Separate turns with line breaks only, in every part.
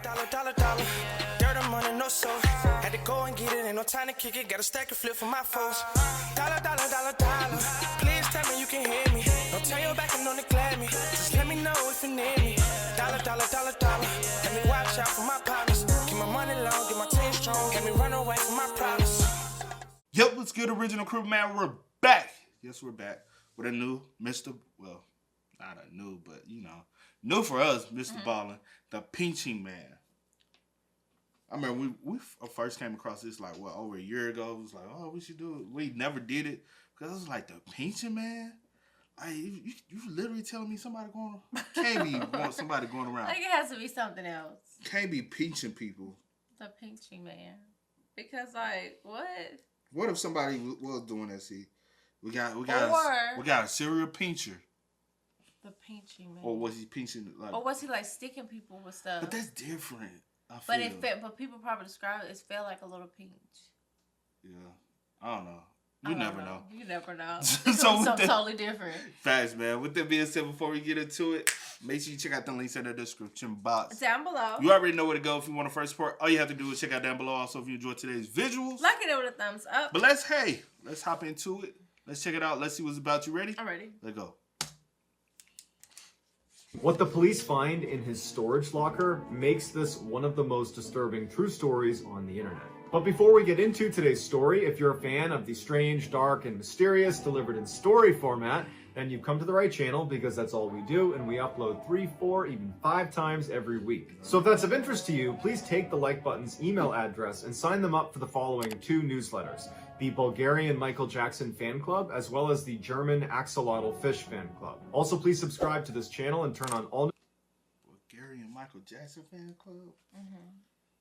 Dollar. Dirt on money, no soul. Had to go and get it, ain't no time to kick it. Got a stack and flip for my foes. Dollar. Please tell me you can hear me. Don't turn your back and don't neglect me. Just let me know if you need me. Dollar. Let me watch out for my partners. Keep my money long, get my team strong. Let me run away from my problems.
Yep, what's good, original crew, man? We're back. Yes, we're back with a new Mr. Well, not a new, but you know, new for us, Mr. Ballen, the pinching man. I remember we first came across this like over a year ago. It was like, oh, we should do it. We never did it because it was like the pinching man. You literally telling me somebody can't be somebody going around.
Like it has to be something else.
Can't be pinching people.
The pinching man. Because like what?
What if somebody was doing that? See, we got a serial pincher.
The pinching man.
Or was he pinching like?
Or was he like sticking people with stuff?
But that's different.
But people probably describe it. It felt like a little pinch.
Yeah, I don't know. You never know.
You never know.
So
something totally different.
Facts, man. With that being said, before we get into it, make sure you check out the links in the description box.
Down below.
You already know where to go if you want to first support. All you have to do is check out down below. Also, if you enjoyed today's visuals,
like it with a thumbs up.
But let's hop into it. Let's check it out. Let's see what's about. You ready?
I'm ready.
Let's go.
What the police find in his storage locker makes this one of the most disturbing true stories on the internet. But before we get into today's story, if you're a fan of the strange, dark, and mysterious delivered in story format, then you've come to the right channel because that's all we do, and we upload 3, 4, even 5 times every week. So if that's of interest to you, please take the like button's email address and sign them up for the following 2 newsletters: the Bulgarian Michael Jackson fan club, as well as the German axolotl fish fan club. Also, please subscribe to this channel and turn on all...
Bulgarian Michael Jackson fan club?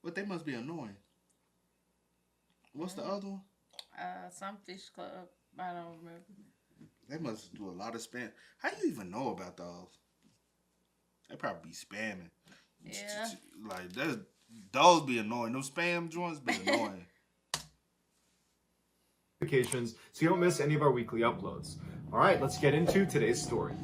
But they must be annoying. What's the other one?
Some fish club. I don't remember.
They must do a lot of spam. How do you even know about those? They probably be spamming.
Yeah.
Like, those be annoying. Those spam joints be annoying.
Notifications so you don't miss any of our weekly uploads. All right, let's get into today's story.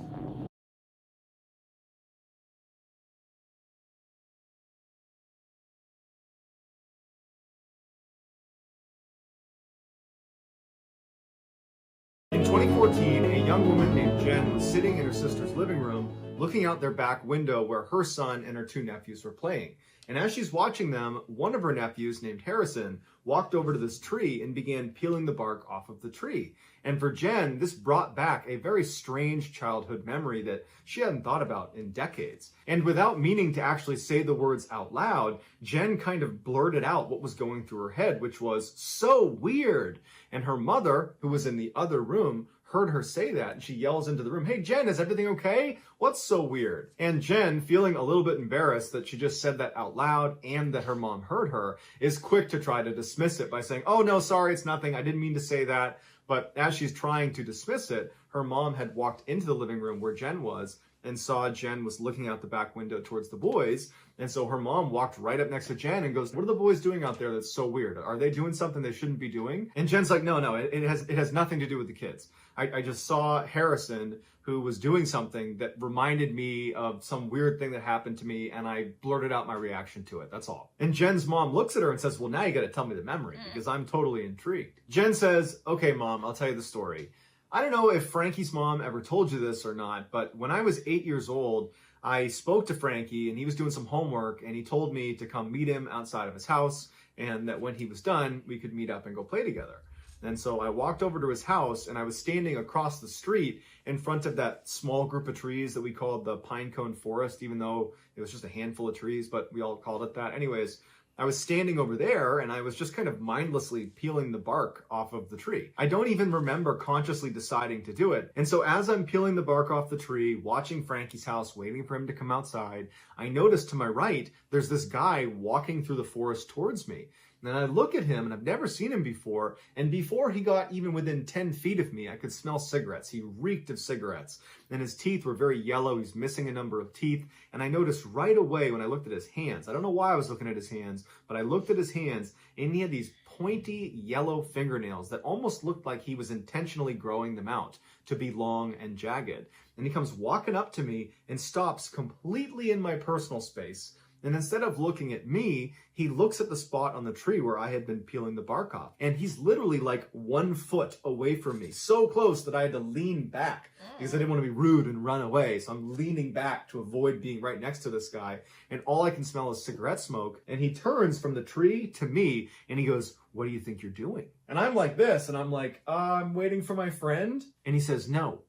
In 2014, a young woman named Jen was sitting in her sister's living room, looking out their back window where her son and her 2 nephews were playing. And as she's watching them, one of her nephews, named Harrison, walked over to this tree and began peeling the bark off of the tree. And for Jen, this brought back a very strange childhood memory that she hadn't thought about in decades. And without meaning to actually say the words out loud, Jen kind of blurted out what was going through her head, which was, "So weird." And her mother, who was in the other room, heard her say that, and she yells into the room, "Hey, Jen, is everything okay? What's so weird?" And Jen, feeling a little bit embarrassed that she just said that out loud and that her mom heard her, is quick to try to dismiss it by saying, "Oh, no, sorry, it's nothing. I didn't mean to say that." But as she's trying to dismiss it, her mom had walked into the living room where Jen was and saw Jen was looking out the back window towards the boys. And so her mom walked right up next to Jen and goes, "What are the boys doing out there that's so weird? Are they doing something they shouldn't be doing?" And Jen's like, no, it has nothing to do with the kids. I just saw Harrison, who was doing something that reminded me of some weird thing that happened to me, and I blurted out my reaction to it. That's all. And Jen's mom looks at her and says, "Well, now you got to tell me the memory because I'm totally intrigued." Jen says, "Okay, Mom, I'll tell you the story. I don't know if Frankie's mom ever told you this or not, but when I was 8 years old, I spoke to Frankie and he was doing some homework and he told me to come meet him outside of his house and that when he was done, we could meet up and go play together." And so I walked over to his house and I was standing across the street in front of that small group of trees that we called the Pine Cone Forest, even though it was just a handful of trees, but we all called it that. Anyways, I was standing over there and I was just kind of mindlessly peeling the bark off of the tree. I don't even remember consciously deciding to do it. And so as I'm peeling the bark off the tree, watching Frankie's house, waiting for him to come outside, I noticed to my right, there's this guy walking through the forest towards me. And I look at him, and I've never seen him before, and before he got even within 10 feet of me, I could smell cigarettes. He reeked of cigarettes, and his teeth were very yellow. He's missing a number of teeth, and I noticed right away when I looked at his hands, I don't know why I was looking at his hands, but I looked at his hands, and he had these pointy yellow fingernails that almost looked like he was intentionally growing them out to be long and jagged. And he comes walking up to me and stops completely in my personal space, And instead of looking at me, he looks at the spot on the tree where I had been peeling the bark off. And he's literally like 1 foot away from me, so close that I had to lean back because I didn't want to be rude and run away. So I'm leaning back to avoid being right next to this guy. And all I can smell is cigarette smoke. And he turns from the tree to me and he goes, "What do you think you're doing?" And I'm like this, and I'm like, "I'm waiting for my friend." And he says, "No,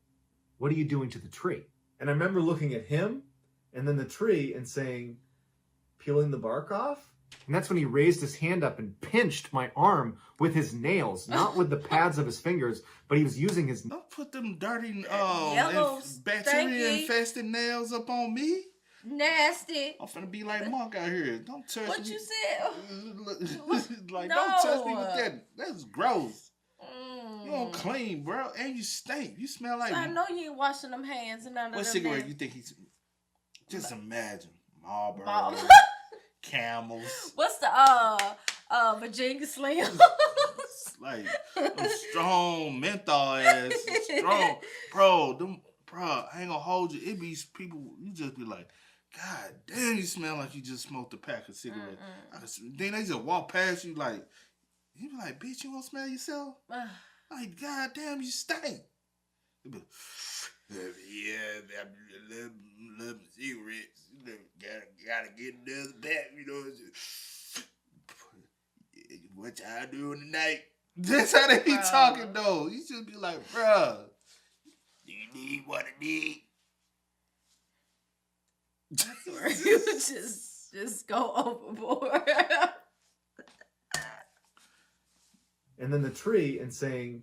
what are you doing to the tree?" And I remember looking at him and then the tree and saying, "Peeling the bark off?" And that's when he raised his hand up and pinched my arm with his nails, not with the pads of his fingers, but he was using his...
Don't put them dirty,
Yellow,
bacteria-infested nails up on me.
Nasty.
I'm finna be like Mark out here. Don't touch me.
What you said?
Like,
No.
don't touch me with that. That's gross. You don't clean, bro. And you stink. You smell like...
I know you ain't washing them hands and none of
What
them.
cigarette you think he's... Just imagine. Marlboro. Camels.
What's the Virginia Slim?
Like them strong menthol ass, strong, bro. I ain't gonna hold you. It be people. You just be like, God damn, you smell like you just smoked a pack of cigarettes. Then they just walk past you like, you be like, bitch, you won't smell yourself? Like, God damn, you stink. They be like, yeah, love cigarettes. Gotta get another pack, you know. What y'all doing tonight? That's how they be talking, though. You should be like, bruh, do you need what I need?
That's where you just go overboard.
And then the tree and saying,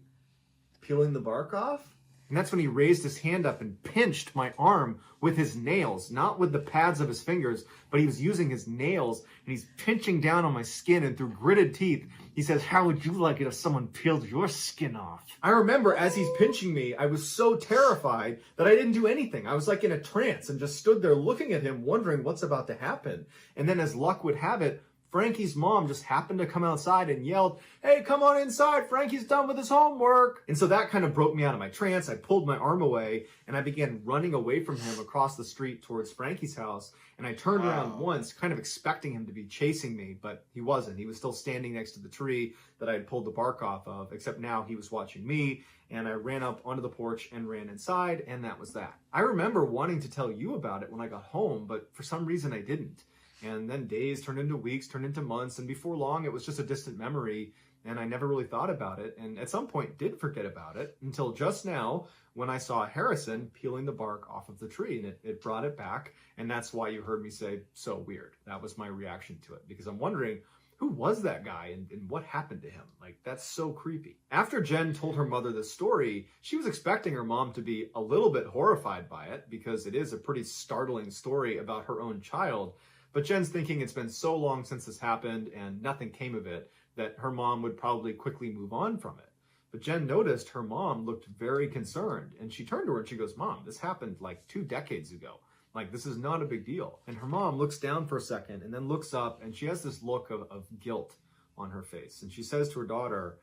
"Peeling the bark off?" And that's when he raised his hand up and pinched my arm with his nails, not with the pads of his fingers, but he was using his nails, and he's pinching down on my skin, and through gritted teeth, he says, "How would you like it if someone peeled your skin off?" I remember as he's pinching me, I was so terrified that I didn't do anything. I was like in a trance and just stood there looking at him, wondering what's about to happen. And then as luck would have it, Frankie's mom just happened to come outside and yelled, "Hey, come on inside. Frankie's done with his homework." And so that kind of broke me out of my trance. I pulled my arm away and I began running away from him across the street towards Frankie's house. And I turned around once, kind of expecting him to be chasing me, but he wasn't. He was still standing next to the tree that I had pulled the bark off of, except now he was watching me. And I ran up onto the porch and ran inside, and that was that. I remember wanting to tell you about it when I got home, but for some reason I didn't. And then days turned into weeks, turned into months, and before long it was just a distant memory, and I never really thought about it, and at some point did forget about it, until just now when I saw Harrison peeling the bark off of the tree, and it brought it back, and that's why you heard me say, "So weird." That was my reaction to it, because I'm wondering, who was that guy and what happened to him? Like, that's so creepy. After Jen told her mother this story, she was expecting her mom to be a little bit horrified by it, because it is a pretty startling story about her own child. But Jen's thinking it's been so long since this happened and nothing came of it that her mom would probably quickly move on from it. But Jen noticed her mom looked very concerned, and she turned to her and she goes, "Mom, this happened like 2 decades ago. Like, this is not a big deal." And her mom looks down for a second and then looks up, and she has this look of guilt on her face. And she says to her daughter,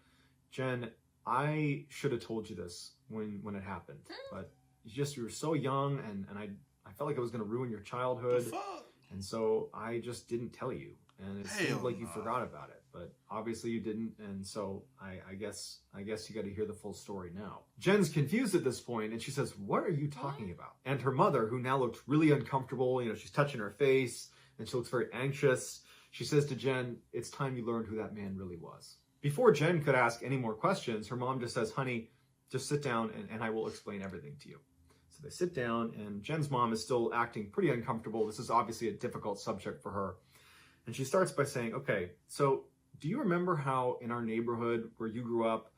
"Jen, I should have told you this when it happened, but you were so young, and I felt like it was going to ruin your childhood. And so I just didn't tell you, and it seemed like you forgot about it, but obviously you didn't, and so I guess you got to hear the full story now." Jen's confused at this point, and she says, "What are you talking about?" And her mother, who now looked really uncomfortable, she's touching her face, and she looks very anxious, she says to Jen, "It's time you learned who that man really was." Before Jen could ask any more questions, her mom just says, "Honey, just sit down, and I will explain everything to you." So they sit down, and Jen's mom is still acting pretty uncomfortable. This is obviously a difficult subject for her. And she starts by saying, "Okay, so do you remember how in our neighborhood where you grew up,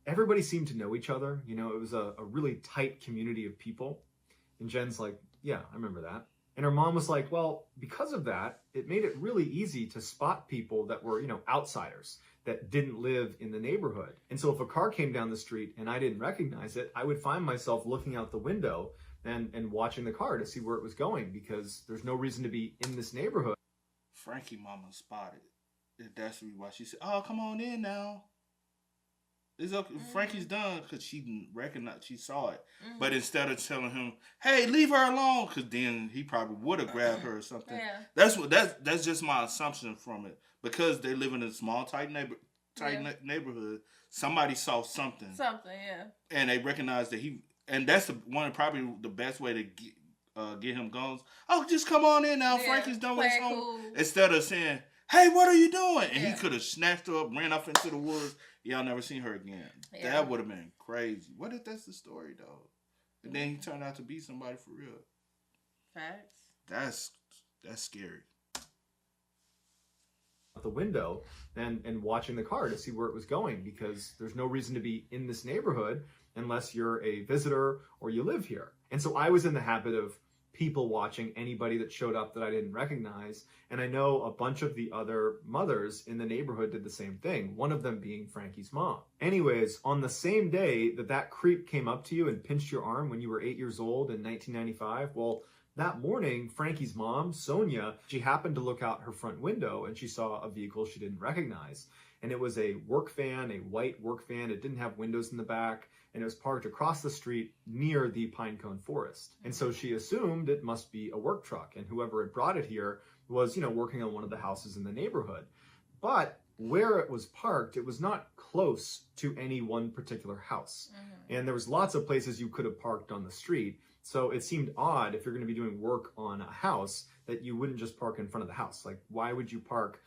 everybody seemed to know each other? It was a really tight community of people." And Jen's like, "Yeah, I remember that." And her mom was like, "Well, because of that, it made it really easy to spot people that were, outsiders, that didn't live in the neighborhood. And so if a car came down the street and I didn't recognize it, I would find myself looking out the window and watching the car to see where it was going, because there's no reason to be in this neighborhood."
Frankie mama spotted. That's why she said, "Oh, come on in now." It's okay. Frankie's done because she recognized, she saw it. But instead of telling him, "Hey, leave her alone," because then he probably would have grabbed her or something.
Yeah.
That's just my assumption from it, because they live in a small, tight neighborhood. Somebody saw something.
Yeah.
And they recognized that and that's probably the best way to get him going. Oh, just come on in now.
Yeah,
Frankie's done with his
play it
home.
cool.
Instead of saying, "Hey, what are you doing?" And
Yeah.
he could have snatched her up, ran off into the woods. Y'all never seen her again.
Yeah.
That would have been crazy. What if that's the story, though? And then he turned out to be somebody for real.
Facts.
That's scary.
Out the window and watching the car to see where it was going, because there's no reason to be in this neighborhood unless you're a visitor or you live here. And so I was in the habit of people watching anybody that showed up that I didn't recognize. And I know a bunch of the other mothers in the neighborhood did the same thing, one of them being Frankie's mom. Anyways, on the same day that creep came up to you and pinched your arm when you were 8 years old in 1995, well, that morning, Frankie's mom, Sonia, she happened to look out her front window and she saw a vehicle she didn't recognize. And it was a work van, a white work van. It didn't have windows in the back, and it was parked across the street near the pine cone forest. And so she assumed it must be a work truck, and whoever had brought it here was, working on one of the houses in the neighborhood. But where it was parked, it was not close to any one particular house. And there was lots of places you could have parked on the street. So it seemed odd, if you're going to be doing work on a house, that you wouldn't just park in front of the house. Like, why would you park,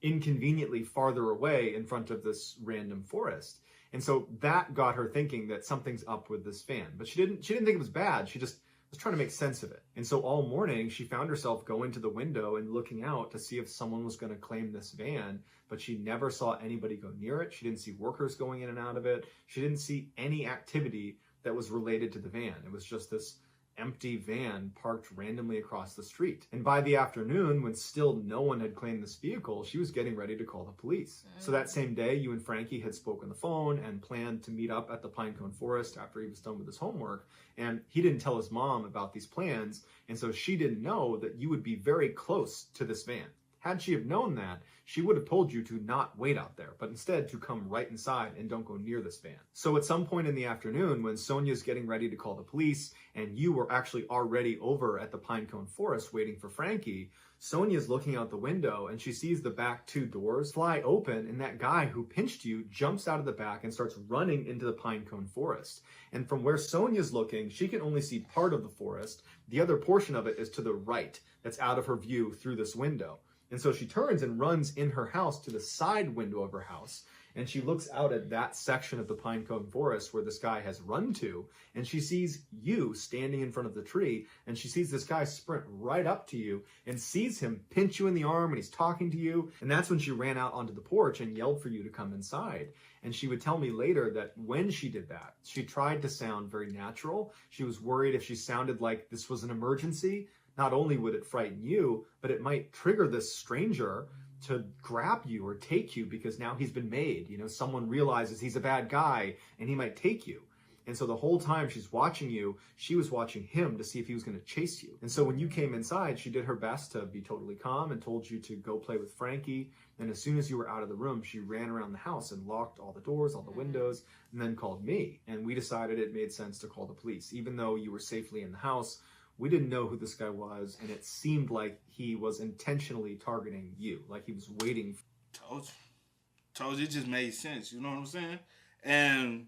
inconveniently farther away in front of this random forest? And so that got her thinking that something's up with this van. But she didn't think it was bad. She just was trying to make sense of it. And so all morning she found herself going to the window and looking out to see if someone was going to claim this van, but she never saw anybody go near it. She didn't see workers going in and out of it. She didn't see any activity that was related to the van. It was just this empty van parked randomly across the street. And by the afternoon, when still no one had claimed this vehicle, she was getting ready to call the police. So that same day, you and Frankie had spoken on the phone and planned to meet up at the Pinecone Forest after he was done with his homework. And he didn't tell his mom about these plans, and so she didn't know that you would be very close to this van. Had she have known that, she would have told you to not wait out there, but instead to come right inside and don't go near this van. So at some point in the afternoon, when Sonia's getting ready to call the police, and you were actually already over at the Pinecone Forest waiting for Frankie, Sonia's looking out the window and she sees the back two doors fly open, and that guy who pinched you jumps out of the back and starts running into the Pinecone Forest. And from where Sonia's looking, she can only see part of the forest. The other portion of it is to the right, that's out of her view through this window. And so she turns and runs in her house to the side window of her house, and she looks out at that section of the Pinecone Forest where this guy has run to, and she sees you standing in front of the tree, and she sees this guy sprint right up to you and sees him pinch you in the arm, and he's talking to you. And that's when she ran out onto the porch and yelled for you to come inside. And she would tell me later that when she did that, she tried to sound very natural. She was worried if she sounded like this was an emergency, not only would it frighten you, but it might trigger this stranger to grab you or take you, because now he's been made. Someone realizes he's a bad guy and he might take you. And so the whole time she's watching you, she was watching him to see if he was going to chase you. And so when you came inside, she did her best to be totally calm and told you to go play with Frankie. And as soon as you were out of the room, she ran around the house and locked all the doors, all the windows, and then called me. And we decided it made sense to call the police. Even though you were safely in the house, we didn't know who this guy was, and it seemed like he was intentionally targeting you, like he was waiting.
Told you, it just made sense, you know what I'm saying? And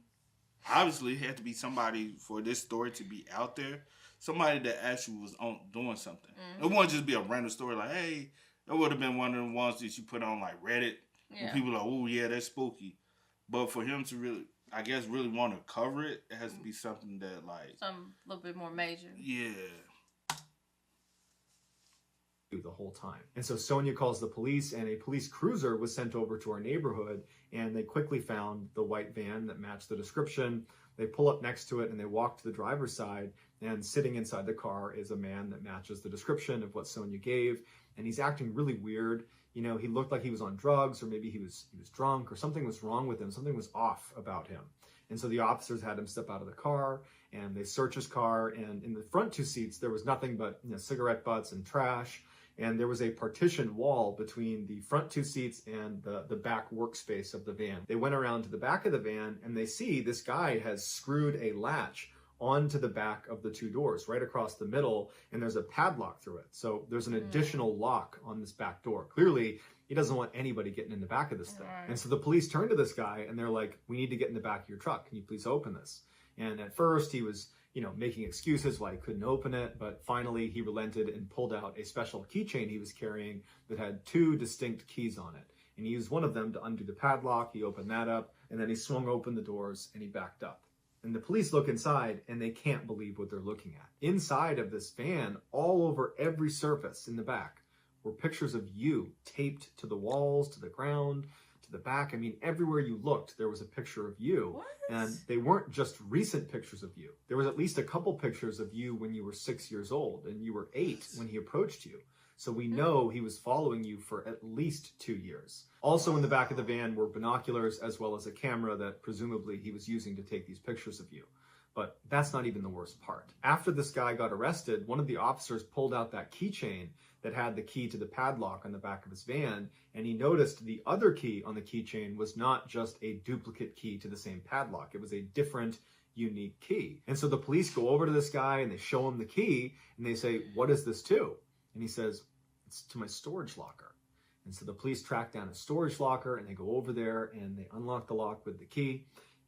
obviously, it had to be somebody for this story to be out there, somebody that actually was doing something. It wouldn't just be a random story like, hey, it would have been one of the ones that you put on like Reddit, and people are like, oh yeah, that's spooky. But for him to really, I guess, really want to cover it, it has to be something that, like,
something a little bit more major.
Yeah.
The whole time. And so Sonia calls the police, and a police cruiser was sent over to our neighborhood, and they quickly found the white van that matched the description. They pull up next to it and they walk to the driver's side, and sitting inside the car is a man that matches the description of what Sonia gave, and he's acting really weird. He looked like he was on drugs, or maybe he was drunk, or something was wrong with him. Something was off about him. And so the officers had him step out of the car, and they searched his car, and in the front two seats there was nothing but cigarette butts and trash. and there was a partitioned wall between the front two seats and the back workspace of the van. They went around to the back of the van, and they see this guy has screwed a latch onto the back of the two doors right across the middle, and there's a padlock through it. So there's an additional lock on this back door. Clearly, he doesn't want anybody getting in the back of this thing. And so the police turn to this guy, and they're like, we need to get in the back of your truck. Can you please open this? And at first, he was making excuses why he couldn't open it, but finally he relented and pulled out a special keychain he was carrying that had two distinct keys on it. And he used one of them to undo the padlock. He opened that up, and then he swung open the doors, and he backed up. And the police look inside, and they can't believe what they're looking at. Inside of this van, all over every surface in the back, were pictures of you taped to the walls, to the ground, to the back. I mean, everywhere you looked, there was a picture of you.
What?
And they weren't just recent pictures of you. There was at least a couple pictures of you when you were 6 years old, and you were 8 when he approached you. So we know he was following you for at least 2 years. Also in the back of the van were binoculars as well as a camera that presumably he was using to take these pictures of you. But that's not even the worst part. After this guy got arrested, one of the officers pulled out that keychain that had the key to the padlock on the back of his van, and he noticed the other key on the keychain was not just a duplicate key to the same padlock. It was a different, unique key. And so the police go over to this guy and they show him the key, and they say, what is this to? And he says, it's to my storage locker. And so the police track down a storage locker, and they go over there and they unlock the lock with the key,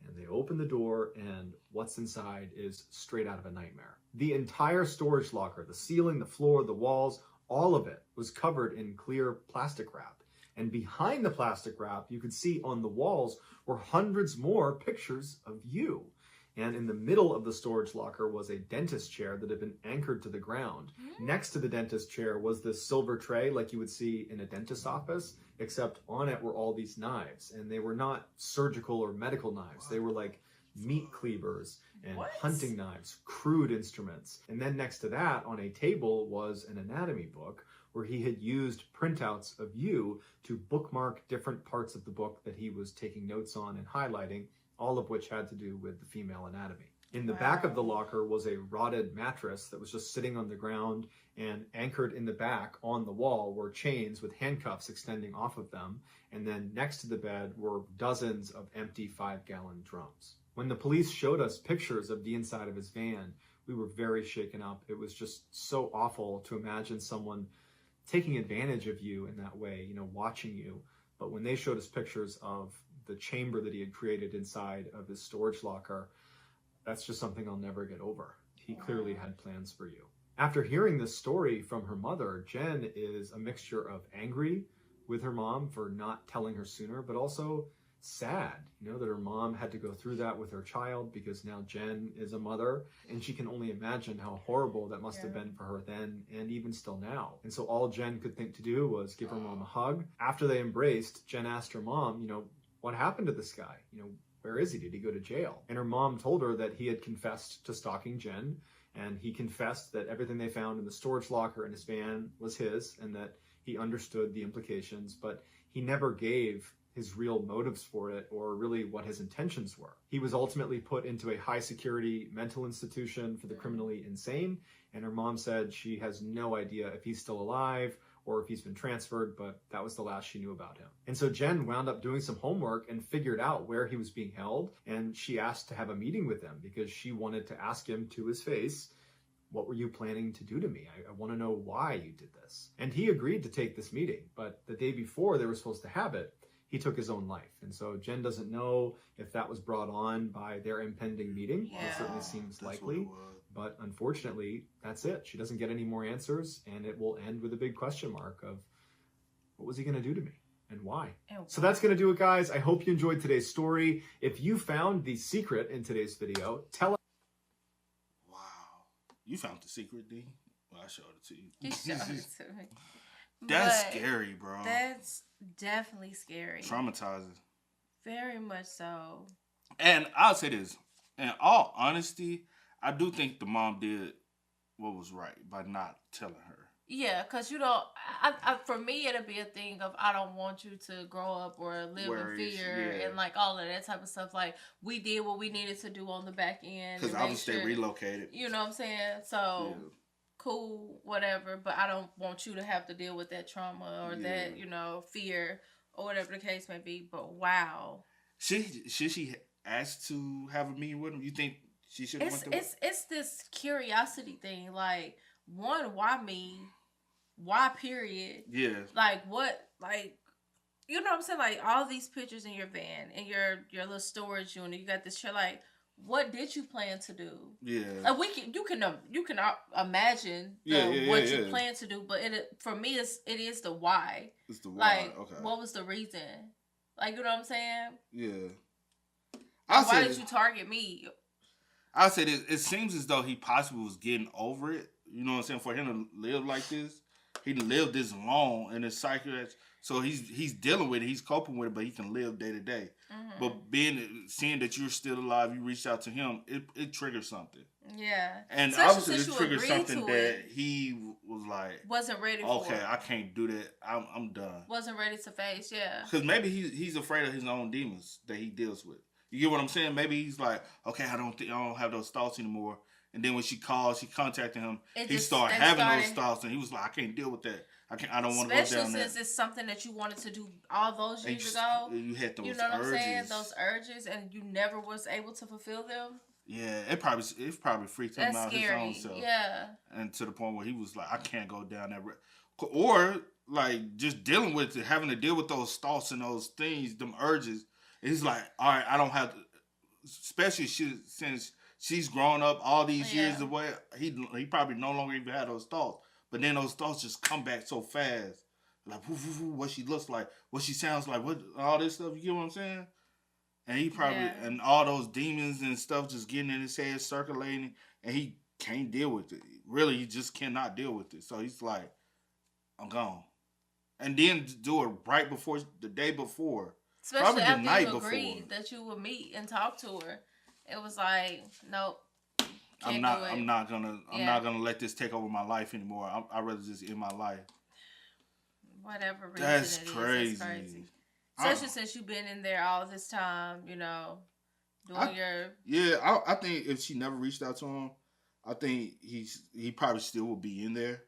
and they open the door, and what's inside is straight out of a nightmare. The entire storage locker, the ceiling, the floor, the walls, all of it was covered in clear plastic wrap. And behind the plastic wrap, you could see on the walls were hundreds more pictures of you. And in the middle of the storage locker was a dentist chair that had been anchored to the ground. Next to the dentist chair was this silver tray like you would see in a dentist's office, except on it were all these knives. And they were not surgical or medical knives. They were like meat cleavers and hunting knives, crude instruments. And then next to that on a table was an anatomy book where he had used printouts of you to bookmark different parts of the book that he was taking notes on and highlighting, all of which had to do with the female anatomy. In the back of the locker was a rotted mattress that was just sitting on the ground, and anchored in the back on the wall were chains with handcuffs extending off of them. And then next to the bed were dozens of empty 5-gallon drums. When the police showed us pictures of the inside of his van, we were very shaken up. It was just so awful to imagine someone taking advantage of you in that way, watching you. But when they showed us pictures of the chamber that he had created inside of his storage locker, that's just something I'll never get over. He clearly had plans for you. After hearing this story from her mother, Jen is a mixture of angry with her mom for not telling her sooner, but also sad, that her mom had to go through that with her child, because now Jen is a mother, and she can only imagine how horrible that must have been for her then and even still now. And so all Jen could think to do was give her mom a hug. After they embraced, Jen asked her mom, what happened to this guy? Where is he? Did he go to jail? And her mom told her that he had confessed to stalking Jen, and he confessed that everything they found in the storage locker in his van was his, and that he understood the implications, but he never gave his real motives for it or really what his intentions were. He was ultimately put into a high security mental institution for the criminally insane, and her mom said she has no idea if he's still alive or if he's been transferred, but that was the last she knew about him. And so Jen wound up doing some homework and figured out where he was being held, and she asked to have a meeting with him because she wanted to ask him to his face, what were you planning to do to me? I want to know why you did this. And he agreed to take this meeting, but the day before they were supposed to have it, he took his own life. And so Jen doesn't know if that was brought on by their impending meeting. It certainly seems likely. But unfortunately, that's it. She doesn't get any more answers, and it will end with a big question mark of, what was he going to do to me and why? So that's going to do it, guys. I hope you enjoyed today's story. If you found the secret in today's video, tell us.
Wow. You found the secret, D? Well, I showed it to you.
He showed it to me.
That's scary, bro.
That's definitely scary.
Traumatizing.
Very much so.
And I'll say this. In all honesty, I do think the mom did what was right by not telling her.
Yeah, because, for me, it'll be a thing of I don't want you to grow up or live in fear and, all of that type of stuff. We did what we needed to do on the back end.
Because obviously they relocated.
You know what I'm saying? So, cool, whatever, but I don't want you to have to deal with that trauma or that, you know, fear or whatever the case may be. But wow.
Should she ask to have a meeting with him? You think she should have went there?
It's this curiosity thing. Like, one, why me? Why period?
Yeah.
Like, what? Like, you know what I'm saying? Like, all these pictures in your van, in your little storage unit, you got this chair. Like, what did you plan to do?
Yeah.
Like, you can imagine what you plan to do, but for me it is the why.
It's the why.
Like,
okay.
what was the reason? Like, you know what I'm saying?
Yeah.
Why did you target me?
I said it seems as though he possibly was getting over it. You know what I'm saying? For him to live like this, he lived this long in his psyche, so he's dealing with it. He's coping with it, but he can live day to day. Mm-hmm. But seeing that you're still alive, you reached out to him, it triggers something.
Yeah,
and obviously it triggered something that he was like
wasn't ready for.
Okay, I can't do that. I'm done.
Wasn't ready to face. Yeah,
because maybe he's afraid of his own demons that he deals with. You get what I'm saying? Maybe he's like, okay, I don't have those thoughts anymore. And then when she contacted him, he started having those thoughts, and he was like, I can't deal with that. I don't want to go down there.
Especially since it's something that you wanted to do all those years ago.
You had those urges.
You know what I'm saying? Those urges, and you never was able to fulfill them.
Yeah, it probably freaked him out his own self.
Yeah.
And to the point where he was like, I can't go down that road. Or, like, just dealing with it, having to deal with those thoughts and those things, them urges. He's like, all right, I don't have to, especially since she's grown up all these years away, he probably no longer even had those thoughts. But then those thoughts just come back so fast. Like, what she looks like, what she sounds like, what all this stuff, you get what I'm saying? And he probably, and all those demons and stuff just getting in his head, circulating, and he can't deal with it. Really, he just cannot deal with it. So he's like, I'm gone. And then do it right before, the day before.
Especially after you agreed that you would meet and talk to her. It was like, nope.
I'm not gonna let this take over my life anymore. I'd rather just end my life.
Whatever reason
that's
it is,
crazy.
That's crazy. Especially since you've been in there all this time, you know, doing your.
Yeah, I think if she never reached out to him, I think he probably still would be in there,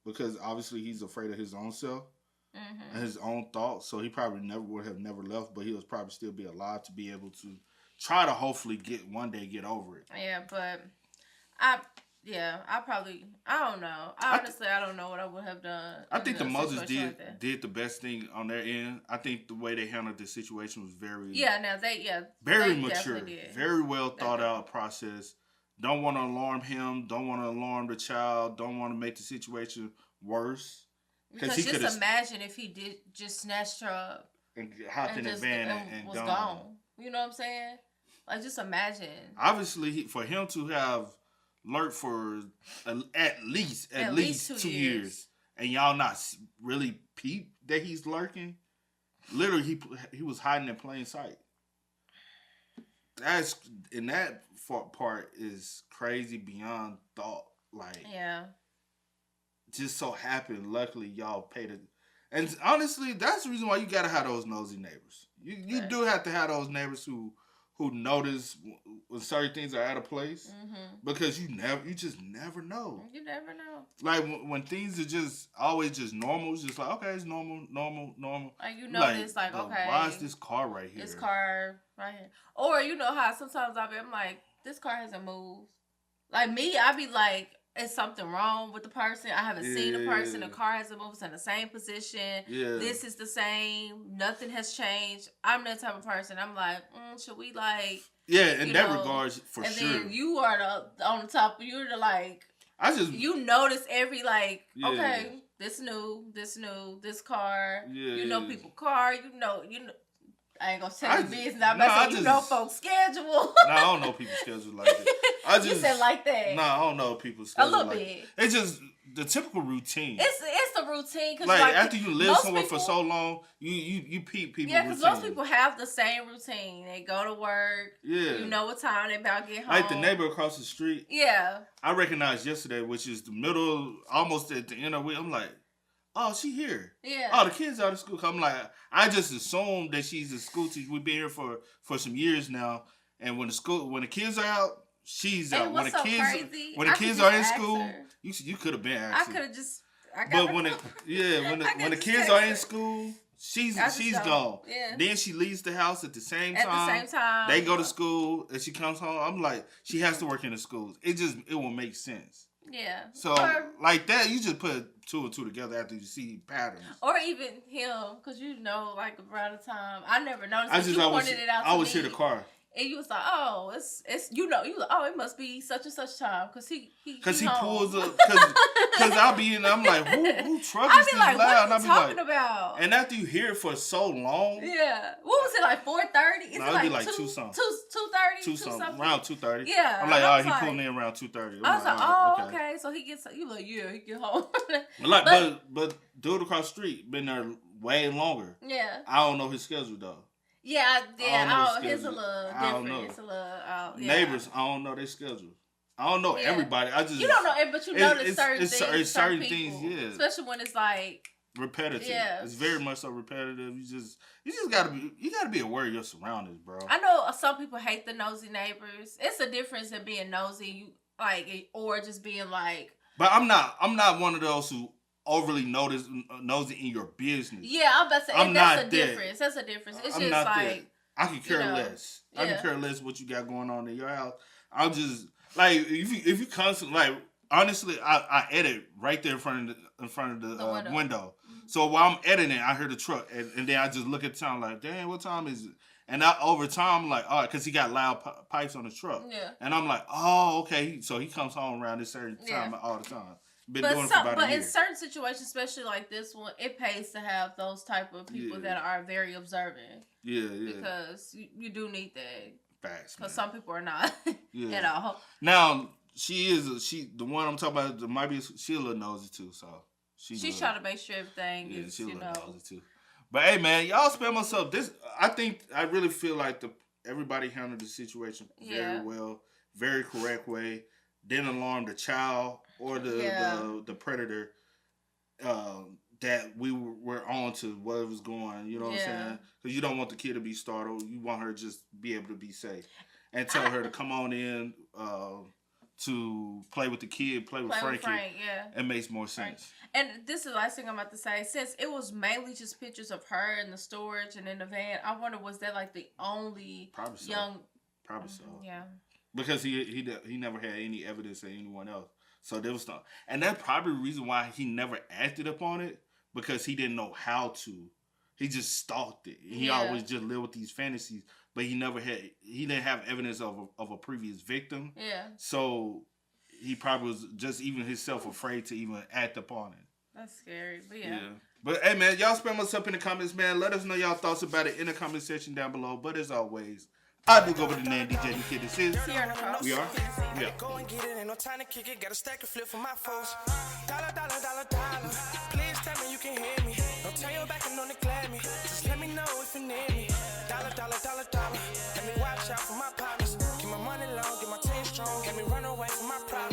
because obviously he's afraid of his own self and his own thoughts. So he probably would have never left, but he would probably still be alive to be able to try to hopefully one day get over it.
Yeah, but I don't know. Honestly, I don't know what I would have done.
I think the mothers did the best thing on their end. I think the way they handled the situation was very very mature, very well thought out process. Don't want to alarm him. Don't want to alarm the child. Don't want to make the situation worse.
Because just imagine if he did just snatched her up
and hopped in the van and
was gone. You know what I'm saying? Like, just imagine.
Obviously, for him to have lurked for at least 2 years, and y'all not really peep that he's lurking. Literally, he was hiding in plain sight. That part is crazy beyond thought. Like, just so happened. Luckily, y'all paid it. And honestly, that's the reason why you gotta have those nosy neighbors. You do have to have those neighbors who notice when certain things are out of place, because you just never know.
You never know.
Like when things are just always just normal, it's just like, okay, it's normal.
Like, you notice, like, okay,
why is this car right here?
This car right here. Or you know how sometimes I'm like, this car hasn't moved. Like me, I be like, is something wrong with the person? I haven't seen the person. The car hasn't moved. It's in the same position. Yeah. This is the same. Nothing has changed. I'm that type of person. I'm like, should we like?
Yeah, in that regards, for sure.
And then you are on the top. You're the like. You notice every like. Yeah. Okay, this new, this car. Yeah. You know people's car. You know. I ain't gonna tell you business. You know folks' schedule.
I don't know people's schedule like that.
You said like that.
I don't know people's schedule.
A little bit.
It's just the typical routine.
It's the routine, cause
like after you live somewhere for so long, you peep people.
Yeah, because most people have the same routine. They go to work. Yeah. You know what time they about to get home.
Like the neighbor across the street.
Yeah.
I recognized yesterday, which is the middle, almost at the end of the week. I'm like, oh, she here. Yeah. Oh, the kids out of school. I'm like, I just assumed that she's a school teacher. We've been here for some years now, and when the kids are out, she's
And
when
what's
the
so
kids
crazy,
when the
I could
kids
just
are in
ask
school,
her.
you could have been
I
asking.
could have just.
But when the kids are in school, she's gone.
Yeah.
Then she leaves the house at the same
At
time.
the same time,
They go to school and she comes home. I'm like, she has to work in the schools. It will make sense.
Yeah.
So like that, you just put two and two together after you see patterns.
Or even him, because like around the time I never noticed.
I
You pointed it out to me.
I always hear the car.
And you was like, oh, it's you was like, oh, it must be such and such time because he
pulls up because I'll be in. I'm like, who truck is this
like,
loud?
What are you talking about?
And after you hear it for so long,
yeah, what was it like 4:30?
No, it'd be like 2 something,
2:30, something
around 2:30.
Yeah,
I'm like, all right, he pulling in around 2:30.
I was like, oh, okay. So he gets, you like, yeah, he get home.
but dude across the street been there way longer.
Yeah,
I don't know his schedule though.
Yeah,
his
a little different. It's a little
neighbors. I don't know their schedule. I don't know everybody. I just
you don't know, but you notice certain things.
Certain things, yeah.
Especially when it's like
repetitive.
Yeah,
it's very much so repetitive. You just gotta be aware of your surroundings, bro.
I know some people hate the nosy neighbors. It's a difference in being nosy, or just being like.
But I'm not one of those who overly nosy in your business.
Yeah, I'm about to say that's a difference. That's a difference. It's just like
I can care less. Yeah. I can care less what you got going on in your house. I'll just like if you constantly like honestly, I edit right there in front of the window. So while I'm editing, I hear the truck, and then I just look at the time like, damn, what time is it? And over time, I'm like, all right, because he got loud pipes on the truck. Yeah. And I'm like, oh, okay. So he comes home around this certain time all the time. Been doing it for about a year.
In certain situations, especially like this one, it pays to have those type of people that are very observant.
Yeah.
Because you do need that.
Facts.
Because some people are not at all.
Now the one I'm talking about. She a little nosy too. So
she's trying to make sure everything is
she a little nosy too. But hey, man, y'all spare myself. I really feel like everybody handled the situation very well, very correct way. Didn't alarm the child or the predator that we were on to what was going. You know what I'm saying? Because you don't want the kid to be startled. You want her to just be able to be safe and tell her to come on in to play with the kid, play with Frankie. It makes more sense.
And this is the last thing I'm about to say. Since it was mainly just pictures of her in the storage and in the van, I wonder, was that like the only young...
Probably so.
Yeah.
Because he never had any evidence of anyone else. So there was and that's probably the reason why he never acted upon it, because he didn't know how to. He just stalked it. He always just lived with these fantasies, but he didn't have evidence of a previous victim. Yeah. So he probably was just even himself afraid to even act upon it.
That's scary, but yeah.
But hey, man, y'all spam us up in the comments, man. Let us know y'all thoughts about it in the comment section down below. But as always, I do go with the name DJ Kid. This is we are. Yeah.
Go and get it, ain't no time to kick it. Got a stack of flip for my foes. Dollar. Please tell me you can hear me. Don't turn your back and don't neglect me. Just let me know if you need me. Dollar. Let me watch out for my partners. Keep my money low, get my team strong. Let me run away from my pride.